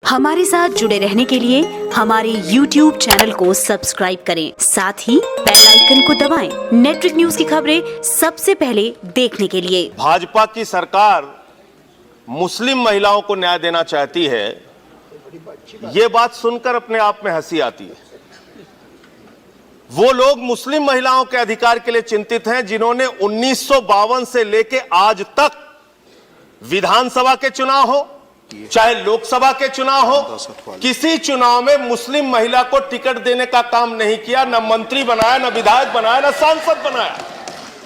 हमारे साथ जुड़े रहने के लिए हमारे YouTube चैनल को सब्सक्राइब करें, साथ ही बेल आइकन को दबाएं। नेट्रिक न्यूज की खबरें सबसे पहले देखने के लिए। भाजपा की सरकार मुस्लिम महिलाओं को न्याय देना चाहती है, ये बात सुनकर अपने आप में हंसी आती है। वो लोग मुस्लिम महिलाओं के अधिकार के लिए चिंतित हैं जिन्होंने 1952 से लेकर आज तक विधानसभा के चुनाव हो चाहे लोकसभा के चुनाव हो, किसी चुनाव में मुस्लिम महिला को टिकट देने का काम नहीं किया। न मंत्री बनाया, न विधायक बनाया, न सांसद बनाया।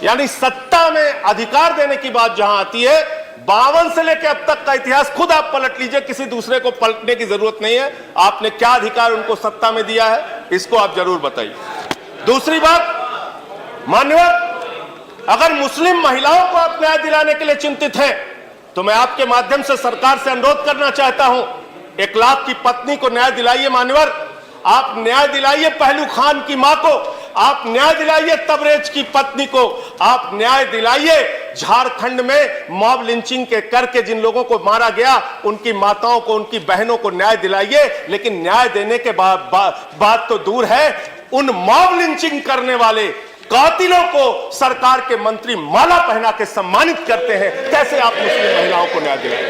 यानी सत्ता में अधिकार देने की बात जहां आती है, 52 से लेकर अब तक का इतिहास खुद आप पलट लीजिए, किसी दूसरे को पलटने की जरूरत नहीं है। आपने क्या अधिकार उनको सत्ता में दिया है, इसको आप जरूर बताइए। दूसरी बात, मान्यवर, अगर मुस्लिम महिलाओं को आप न्याय दिलाने के लिए चिंतित हैं तो मैं आपके माध्यम से सरकार से अनुरोध करना चाहता हूं, 1 लाख की पत्नी को न्याय दिलाइए। मान्यवर, आप न्याय दिलाइए पहलू खान की मां को, आप न्याय दिलाइए तबरेज की पत्नी को, आप न्याय दिलाइए झारखंड में मॉब लिंचिंग के करके जिन लोगों को मारा गया, उनकी माताओं को, उनकी बहनों को न्याय दिलाइए। लेकिन न्याय देने के बात तो दूर है, उन मॉब लिंचिंग करने वाले कातिलों को सरकार के मंत्री माला पहना के सम्मानित करते हैं। कैसे आप मुस्लिम महिलाओं को न्याय दिलाएंगे?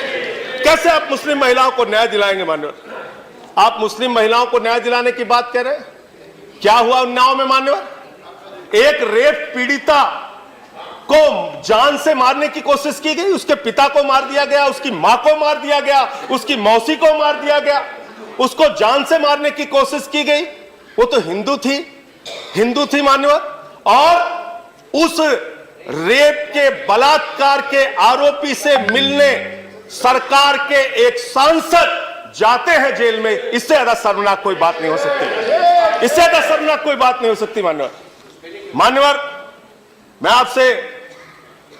कैसे आप मुस्लिम महिलाओं को न्याय दिलाएंगे? मान्यवर, आप मुस्लिम महिलाओं को न्याय दिलाने की बात कह रहे हैं। क्या हुआ उन्नाव में? मान्यवर, एक रेप पीड़िता को जान से मारने की कोशिश की गई, उसके पिता को मार दिया गया, उसकी मां को मार दिया गया, उसकी मौसी को मार दिया गया, उसको जान से मारने की कोशिश की गई। वो तो हिंदू थी मान्यवर, और उस रेप के बलात्कार के आरोपी से मिलने सरकार के एक सांसद जाते हैं जेल में। इससे ज्यादा शर्मनाक कोई बात नहीं हो सकती, इससे ज्यादा शर्मनाक कोई बात नहीं हो सकती। मान्यवर, मैं आपसे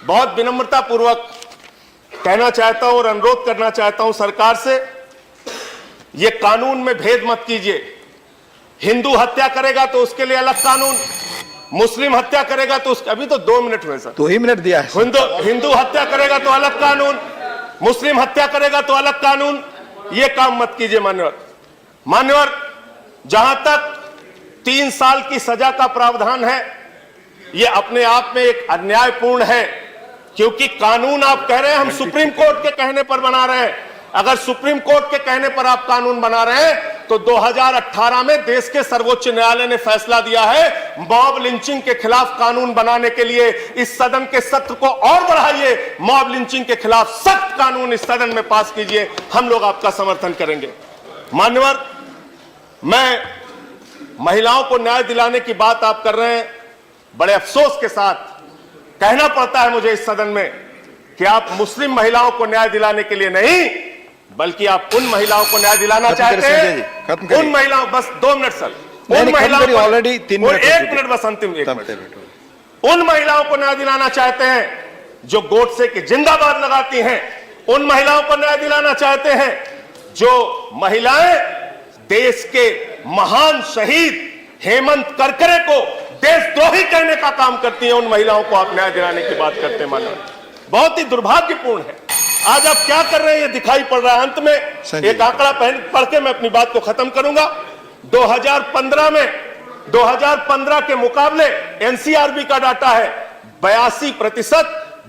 बहुत विनम्रता पूर्वक कहना चाहता हूं और अनुरोध करना चाहता हूं सरकार से, यह कानून में भेद मत कीजिए। हिंदू हत्या करेगा तो उसके लिए अलग कानून, मुस्लिम हत्या करेगा तो अभी तो 2 मिनट हुए सर, 2 ही मिनट दिया है। हिंदू हत्या करेगा तो अलग कानून, मुस्लिम हत्या करेगा तो अलग कानून। ये काम मत कीजिए मान्यवर। जहां तक 3 साल की सजा का प्रावधान है, यह अपने आप में एक अन्यायपूर्ण है, क्योंकि कानून आप कह रहे हैं हम सुप्रीम कोर्ट के कहने पर बना रहे हैं। अगर सुप्रीम कोर्ट के कहने पर आप कानून बना रहे हैं तो 2018 में देश के सर्वोच्च न्यायालय ने फैसला दिया है मॉब लिंचिंग के खिलाफ कानून बनाने के लिए। इस सदन के सत्र को और बढ़ाइए, मॉब लिंचिंग के खिलाफ सख्त कानून इस सदन में पास कीजिए, हम लोग आपका समर्थन करेंगे। मान्यवर, मैं महिलाओं को न्याय दिलाने की बात आप कर रहे हैं, बड़े अफसोस के साथ कहना पड़ता है मुझे इस सदन में कि आप मुस्लिम महिलाओं को न्याय दिलाने के लिए नहीं, बल्कि आप उन महिलाओं को न्याय दिलाना चाहते हैं, उन महिलाओं, बस 2 मिनट सर, उन महिलाओं को ऑलरेडी 3 मिनट, 1 मिनट बस, अंतिम 1 मिनट। उन महिलाओं को न्याय दिलाना चाहते हैं जो गोडसे की जिंदाबाद लगाती हैं, उन महिलाओं को न्याय दिलाना चाहते हैं जो महिलाएं देश के महान शहीद हेमंत करकरे को देशद्रोही कहने का काम करती हैं, उन महिलाओं को आप न्याय दिलाने की बात करते हैं। मानव, बहुत ही दुर्भाग्यपूर्ण है। आज आप क्या कर रहे हैं ये दिखाई पड़ रहा है। अंत में एक आंकड़ा पढ़ के मैं अपनी बात को खत्म करूंगा। 2015 के मुकाबले एनसीआरबी का डाटा है, 82%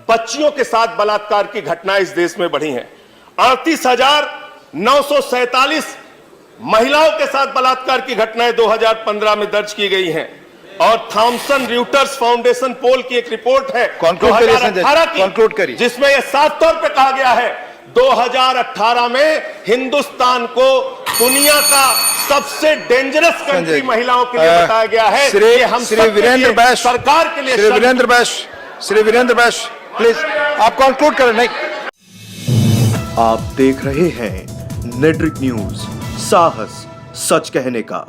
बच्चियों के साथ बलात्कार की घटनाएं इस देश में बढ़ी हैं। 38,947 महिलाओं के साथ बलात्कार की घटनाएं 2015 में दर्ज की गई हैं। और थॉमसन रॉयटर्स फाउंडेशन पोल की एक रिपोर्ट है 2018 की, जिसमें यह साफ तौर पे कहा गया है 2018 में हिंदुस्तान को दुनिया का सबसे डेंजरस कंट्री महिलाओं के लिए बताया गया है। श्री वीरेंद्र बैश, सरकार के लिए, श्री वीरेंद्र बैश प्लीज आप कंक्लूड करें। नहीं, आप देख रहे हैं नेट्रिक न्यूज, साहस सच कहने का।